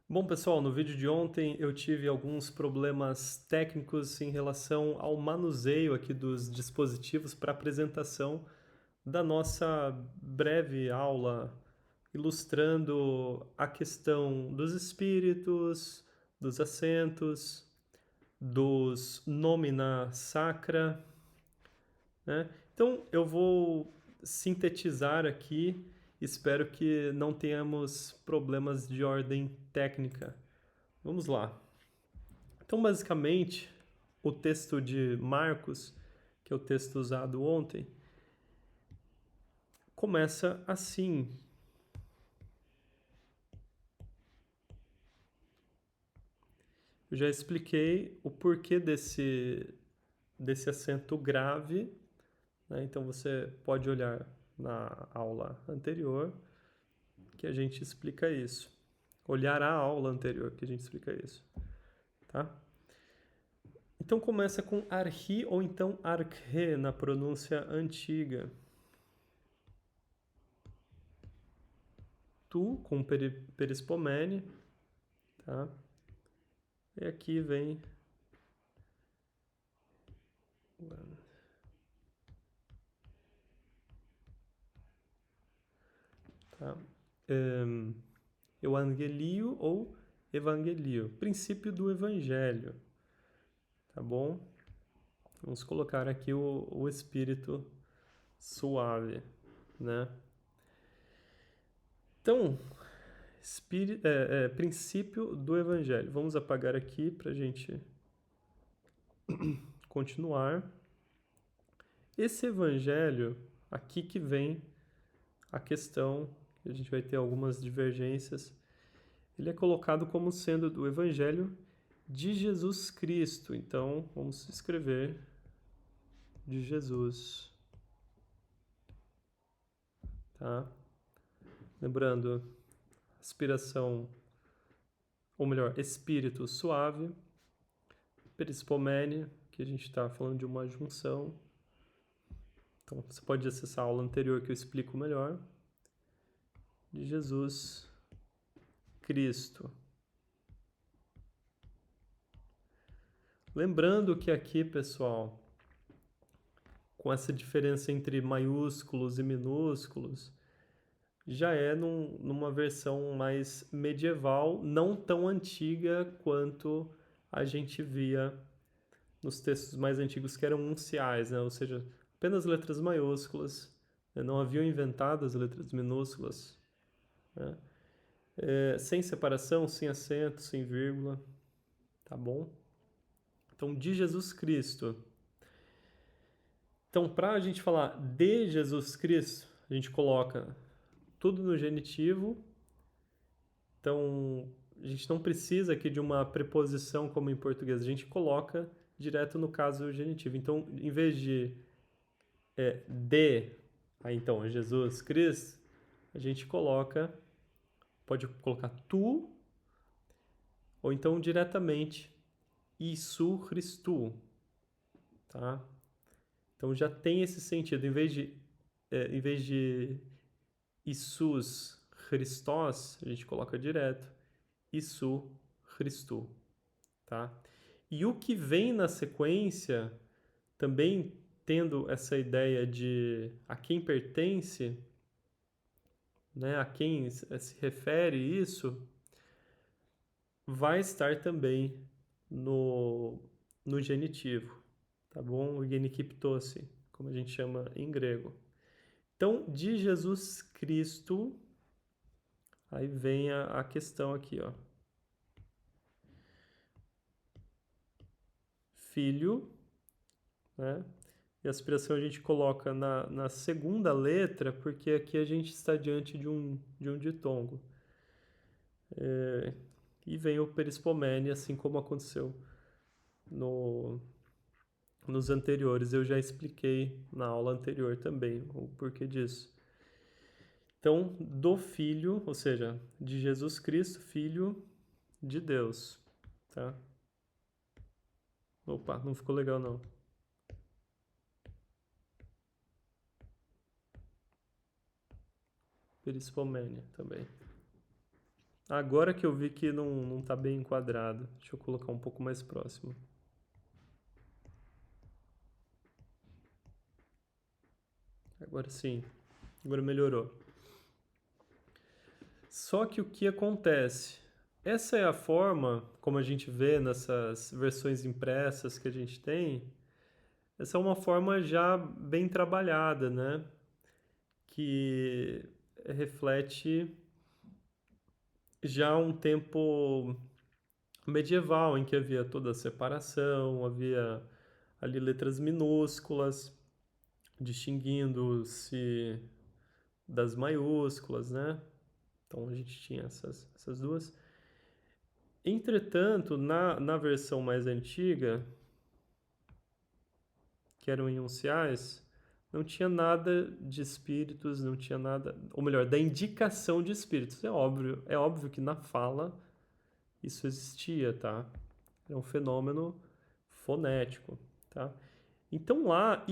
Bom, pessoal, no vídeo de ontem eu tive alguns problemas técnicos em relação ao manuseio aqui dos dispositivos para apresentação da nossa breve aula ilustrando a questão dos espíritos, dos assentos, dos nomina sacra, né? Então eu vou sintetizar aqui, espero que não tenhamos problemas de ordem técnica. Vamos lá. Então, basicamente, o texto de Marcos, que é o texto usado ontem, começa assim. Eu já expliquei o porquê desse acento grave, né? Então você pode olhar na aula anterior que a gente explica isso. Olhar a aula anterior que a gente explica isso, tá? Então começa com arhi ou então arche na pronúncia antiga. Tu com perispomene, tá? E aqui vem, tá? Evangelio ou evangelio, princípio do evangelho, tá bom? Vamos colocar aqui o espírito suave, né? Então, princípio do evangelho. Vamos apagar aqui para a gente continuar. Esse evangelho, aqui que vem a questão, que a gente vai ter algumas divergências, ele é colocado como sendo do evangelho de Jesus Cristo. Então, vamos escrever de Jesus, tá? Lembrando, aspiração, ou melhor, espírito suave, perispomene, que a gente está falando de uma junção. Então, você pode acessar a aula anterior que eu explico melhor. De Jesus Cristo. Lembrando que aqui, pessoal, com essa diferença entre maiúsculos e minúsculos, já é numa versão mais medieval, não tão antiga quanto a gente via nos textos mais antigos que eram unciais, né? Ou seja, apenas letras maiúsculas, né? Não haviam inventado as letras minúsculas, né? Sem separação, sem acento, sem vírgula, tá bom? Então, de Jesus Cristo. Então, para a gente falar de Jesus Cristo, a gente coloca tudo no genitivo. Então, a gente não precisa aqui de uma preposição como em português, a gente coloca direto no caso genitivo. Então, em vez de de, aí então, Jesus Cristo, a gente pode colocar tu, ou então diretamente Isu Christu, tá? Então já tem esse sentido. Em vez de Isus Christos, a gente coloca direto Isu Christu, tá? E o que vem na sequência, também tendo essa ideia de a quem pertence, né, a quem se refere isso, vai estar também no, no genitivo, tá bom? O genikiptose, como a gente chama em grego. Então, de Jesus Cristo, aí vem a questão aqui, ó. Filho, né? E a aspiração a gente coloca na segunda letra, porque aqui a gente está diante de um ditongo. E vem o perispomene, assim como aconteceu no, nos anteriores. Eu já expliquei na aula anterior também o porquê disso. Então, do Filho, ou seja, de Jesus Cristo, Filho de Deus, tá? Opa, não ficou legal não. Perispomene também. Agora que eu vi que não tá bem enquadrado. Deixa eu colocar um pouco mais próximo. Agora sim. Agora melhorou. Só que o que acontece? Essa é a forma, como a gente vê nessas versões impressas que a gente tem, essa é uma forma já bem trabalhada, né? Que reflete já um tempo medieval em que havia toda a separação, havia ali letras minúsculas, distinguindo-se das maiúsculas, né? Então a gente tinha essas duas. Entretanto, na versão mais antiga, que eram em unciais, não tinha nada de espíritos, não tinha nada, ou melhor, da indicação de espíritos. É óbvio que na fala isso existia, tá? É um fenômeno fonético, tá? Então lá,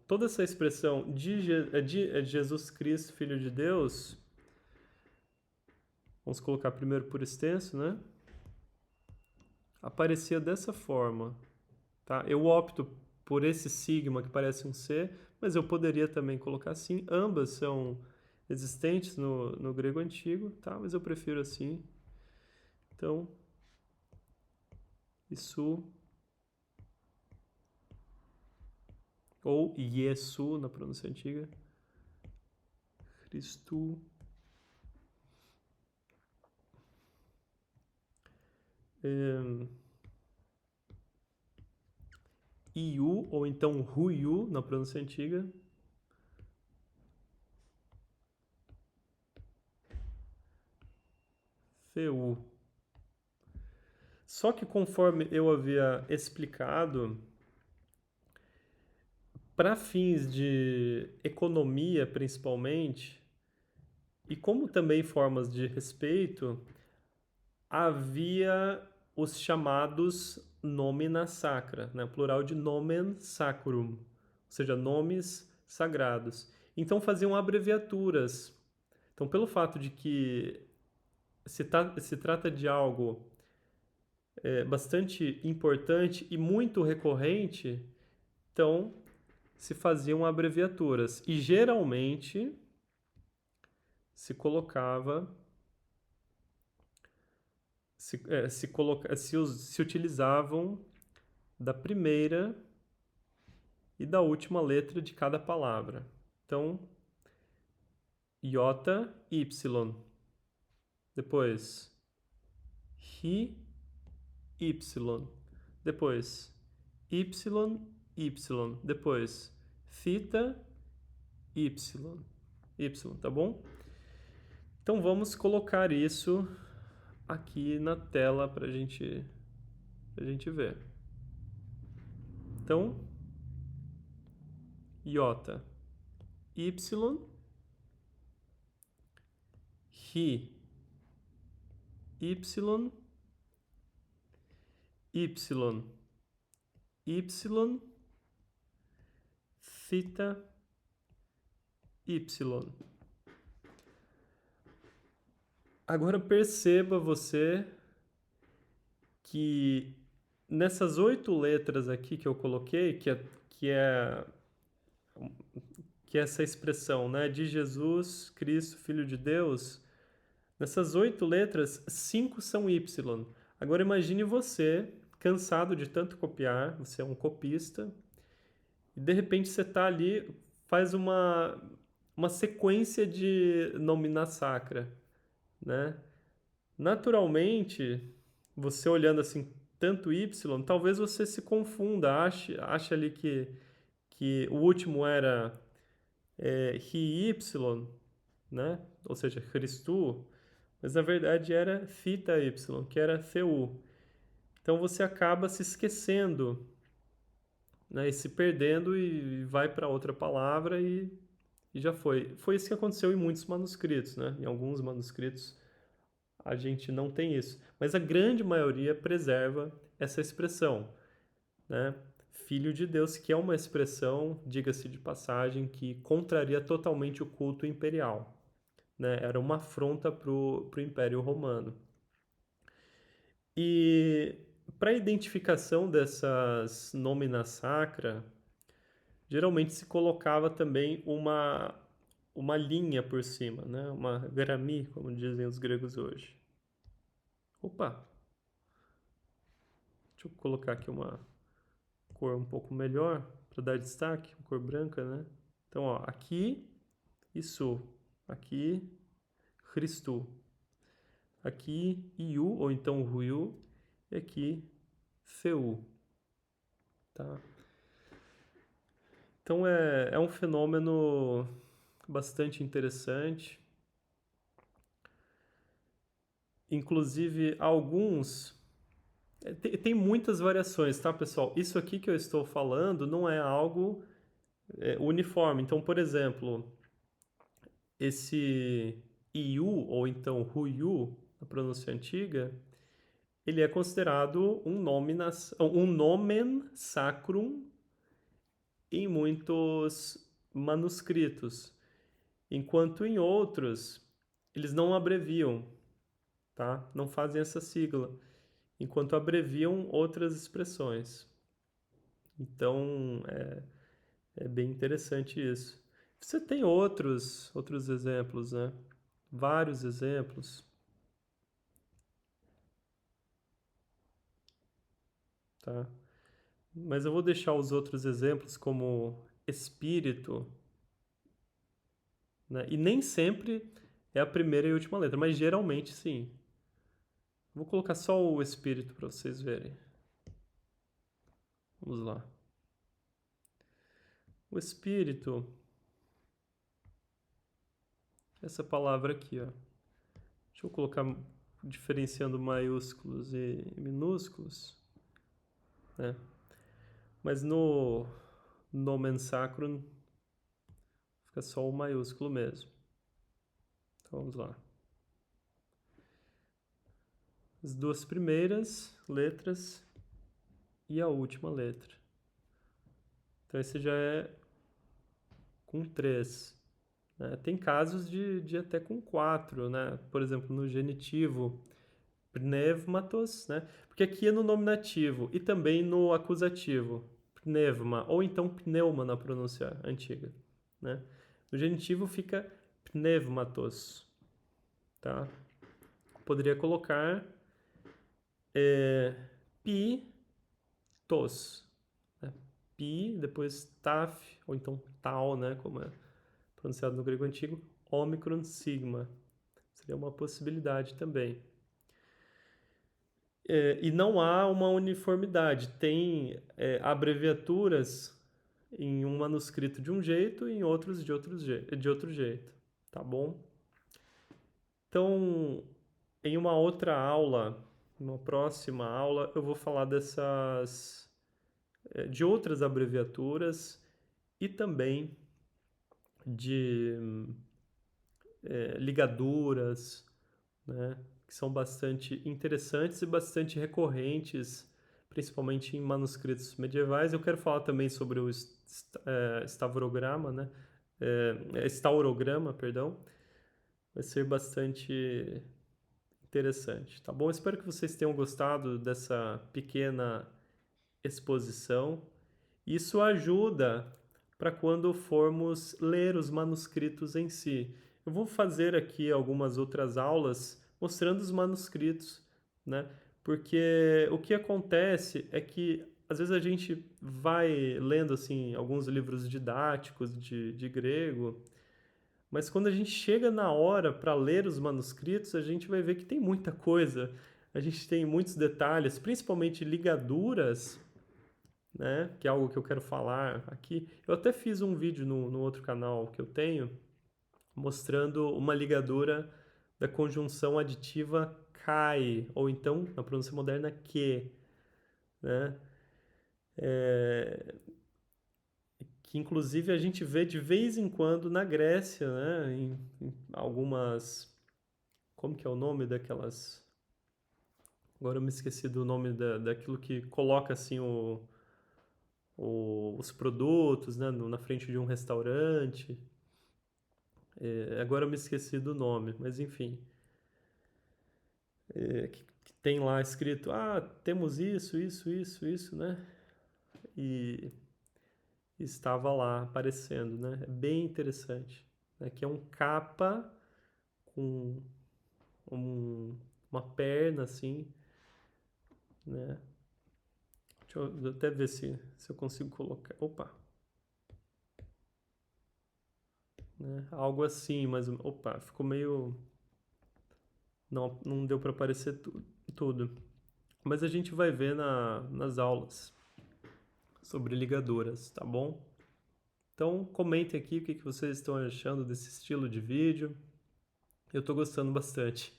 toda essa expressão de Jesus Cristo, Filho de Deus, vamos colocar primeiro por extenso, né? Aparecia dessa forma, tá? Eu opto por esse sigma que parece um C, mas eu poderia também colocar assim. Ambas são existentes no grego antigo, tá? Mas eu prefiro assim. Então, isso ou Yesu na pronúncia antiga. Cristo. Iu, ou então Huyu na pronúncia antiga. Feu. Só que conforme eu havia explicado, para fins de economia principalmente, e como também formas de respeito, havia os chamados nomina sacra, né? Plural de nomen sacrum, ou seja, nomes sagrados. Então faziam abreviaturas. Então, pelo fato de que se trata de algo bastante importante e muito recorrente, então se faziam abreviaturas. E geralmente se colocava se utilizavam da primeira e da última letra de cada palavra. Então, iota, y. Depois, ri, y. Depois, y, y. Depois, fita, y. Y, tá bom? Então vamos colocar isso aqui na tela para a gente ver. Então, iota, y, ri, y, y, y, fita, y. Agora perceba você que nessas 8 letras aqui que eu coloquei, que é, que é essa expressão, né, de Jesus Cristo, Filho de Deus, nessas 8 letras, 5 são Y. Agora imagine você, cansado de tanto copiar, você é um copista, e de repente você está ali, faz uma sequência de nomina sacra, né? Naturalmente, você olhando assim tanto Y, talvez você se confunda, ache ali que o último era Ri Y, né? Ou seja, Christu, mas na verdade era Theta Y, que era Theu. Então você acaba se esquecendo, né? E se perdendo e vai para outra palavra e já foi. Foi isso que aconteceu em muitos manuscritos, né? Em alguns manuscritos a gente não tem isso. Mas a grande maioria preserva essa expressão, né? Filho de Deus, que é uma expressão, diga-se de passagem, que contraria totalmente o culto imperial, né? Era uma afronta para o Império Romano. E para a identificação dessas nomina sacra, geralmente se colocava também uma linha por cima, né? Uma grammi, como dizem os gregos hoje. Opa, deixa eu colocar aqui uma cor um pouco melhor para dar destaque, uma cor branca, né? Então, ó, aqui isso, aqui Christu, aqui Iu ou então Ruiu e aqui Feu, tá? Então é um fenômeno bastante interessante. Inclusive, alguns. Tem muitas variações, tá, pessoal? Isso aqui que eu estou falando não é algo uniforme. Então, por exemplo, esse Iu ou então Ruiu, na pronúncia antiga, ele é considerado um nomen sacrum em muitos manuscritos, enquanto em outros eles não abreviam, tá? Não fazem essa sigla, enquanto abreviam outras expressões. Então é bem interessante isso. Você tem outros exemplos, né? Vários exemplos, tá? Mas eu vou deixar os outros exemplos como espírito, né? E nem sempre é a primeira e última letra, mas geralmente sim. Vou colocar só o espírito para vocês verem. Vamos lá. O espírito, essa palavra aqui, ó. Deixa eu colocar diferenciando maiúsculos e minúsculos, né? Mas no nomen sacrum fica só o maiúsculo mesmo. Então vamos lá. As duas primeiras letras e a última letra. Então esse já é com 3. Né? Tem casos de até com 4, né? Por exemplo, no genitivo, pneumatos, né? Porque aqui é no nominativo e também no acusativo, pneuma, ou então pneuma na pronúncia antiga, né? No genitivo fica pneumatos, tá? Poderia colocar pitos, né? Pi, depois taf, ou então tal, né? Como é pronunciado no grego antigo, Omicron Sigma. Seria uma possibilidade também. E não há uma uniformidade. Tem abreviaturas em um manuscrito de um jeito e em outros de outro jeito. Tá bom? Então, em uma outra aula, numa próxima aula, eu vou falar de outras abreviaturas e também de ligaduras, né, que são bastante interessantes e bastante recorrentes, principalmente em manuscritos medievais. Eu quero falar também sobre o staurograma, né, staurograma, perdão. Vai ser bastante interessante, tá bom? Espero que vocês tenham gostado dessa pequena exposição. Isso ajuda para quando formos ler os manuscritos em si. Eu vou fazer aqui algumas outras aulas mostrando os manuscritos, né? Porque o que acontece é que às vezes a gente vai lendo assim alguns livros didáticos de grego, mas quando a gente chega na hora para ler os manuscritos, a gente vai ver que tem muita coisa. A gente tem muitos detalhes, principalmente ligaduras, né? Que é algo que eu quero falar aqui. Eu até fiz um vídeo no outro canal que eu tenho, mostrando uma ligadura da conjunção aditiva kai, ou então, na pronúncia moderna, que, né? É, que inclusive a gente vê de vez em quando na Grécia, né? Em algumas... Como que é o nome daquelas... Agora eu me esqueci do nome daquilo que coloca assim os produtos, né, na frente de um restaurante. Agora eu me esqueci do nome, mas enfim. Que tem lá escrito, temos isso, né? E estava lá aparecendo, né? É bem interessante. Né? Que é um capa com um- uma perna assim, né? Deixa eu até ver se eu consigo colocar. Opa! Né? Algo assim, mas opa, ficou meio. Não deu para aparecer tudo. Mas a gente vai ver nas aulas sobre ligaduras, tá bom? Então comentem aqui o que vocês estão achando desse estilo de vídeo. Eu estou gostando bastante.